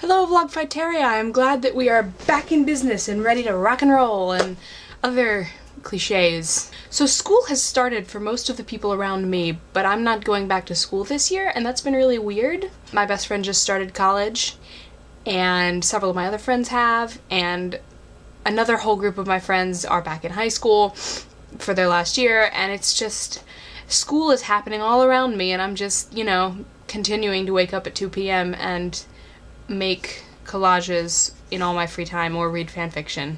Hello Vlogfighteria, I'm glad that we are back in business and ready to rock and roll and other cliches. So school has started for most of the people around me, but I'm not going back to school this year, and that's been really weird. My best friend just started college, and several of my other friends have, and another whole group of my friends are back in high school for their last year, and it's just, school is happening all around me, and I'm just, you know, continuing to wake up at 2 p.m. and make collages in all my free time or read fanfiction.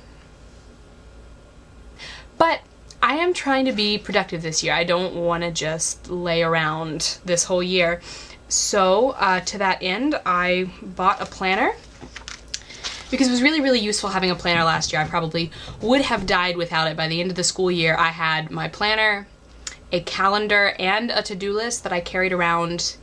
But I am trying to be productive this year. I don't want to just lay around this whole year. So to that end, I bought a planner because it was really, really useful having a planner last year. I probably would have died without it. By the end of the school year, I had my planner, a calendar, and a to-do list that I carried around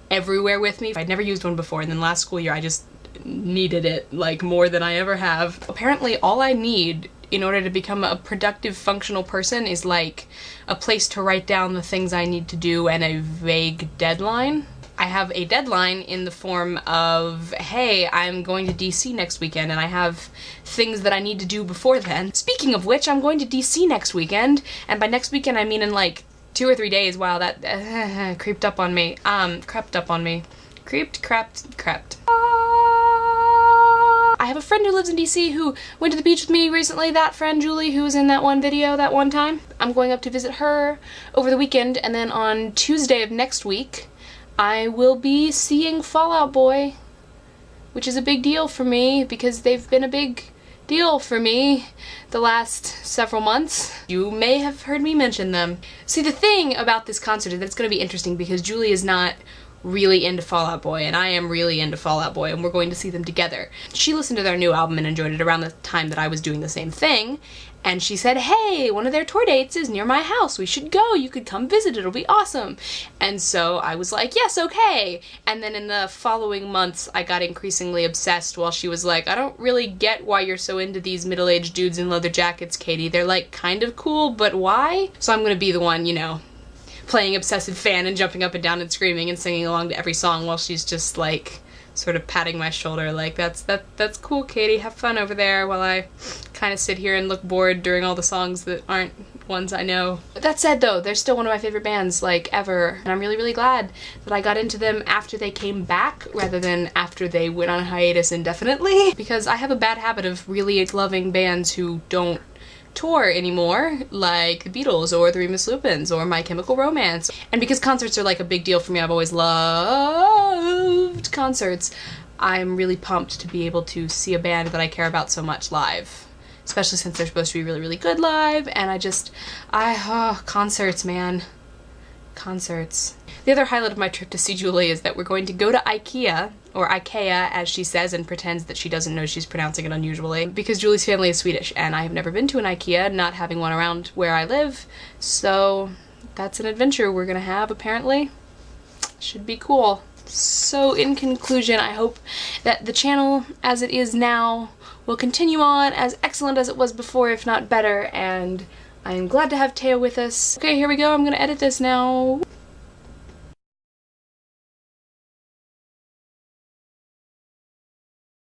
everywhere with me. I'd never used one before, and then last school year I just needed it like more than I ever have. Apparently all I need in order to become a productive, functional person is like a place to write down the things I need to do and a vague deadline. I have a deadline in the form of, hey, I'm going to DC next weekend and I have things that I need to do before then. Speaking of which, I'm going to DC next weekend, and by next weekend I mean in like 2 or 3 days. Wow, that crept up on me. Crept. I have a friend who lives in DC who went to the beach with me recently, that friend Julie who was in that one video that one time. I'm going up to visit her over the weekend, and then on Tuesday of next week I will be seeing Fall Out Boy, which is a big deal for me because they've been a big deal for me the last several months. You may have heard me mention them. See, the thing about this concert is that it's going to be interesting because Julie is not really into Fall Out Boy and I am really into Fall Out Boy, and we're going to see them together. She listened to their new album and enjoyed it around the time that I was doing the same thing, and she said, hey, one of their tour dates is near my house, we should go, you could come visit, it'll be awesome. And so I was like, yes, okay. And then in the following months I got increasingly obsessed while she was like, I don't really get why you're so into these middle-aged dudes in leather jackets, Katie. They're like kind of cool, but why? So I'm gonna be the one, you know, playing obsessive fan and jumping up and down and screaming and singing along to every song while she's just like sort of patting my shoulder like, that's cool, Katie, have fun over there, while I kind of sit here and look bored during all the songs that aren't ones I know. That said though, they're still one of my favorite bands like ever, and I'm really, really glad that I got into them after they came back rather than after they went on hiatus indefinitely, because I have a bad habit of really loving bands who don't tour anymore, like the Beatles or the Remus Lupins or My Chemical Romance. And because concerts are like a big deal for me, I've always loved concerts, I'm really pumped to be able to see a band that I care about so much live, especially since they're supposed to be really, really good live, and concerts, man. Concerts. The other highlight of my trip to see Julie is that we're going to go to IKEA, or IKEA as she says and pretends that she doesn't know she's pronouncing it unusually, because Julie's family is Swedish and I have never been to an IKEA, not having one around where I live, so that's an adventure we're gonna have apparently. Should be cool. So in conclusion, I hope that the channel as it is now will continue on as excellent as it was before, if not better, and I'm glad to have Teo with us. Okay, here we go, I'm gonna edit this now.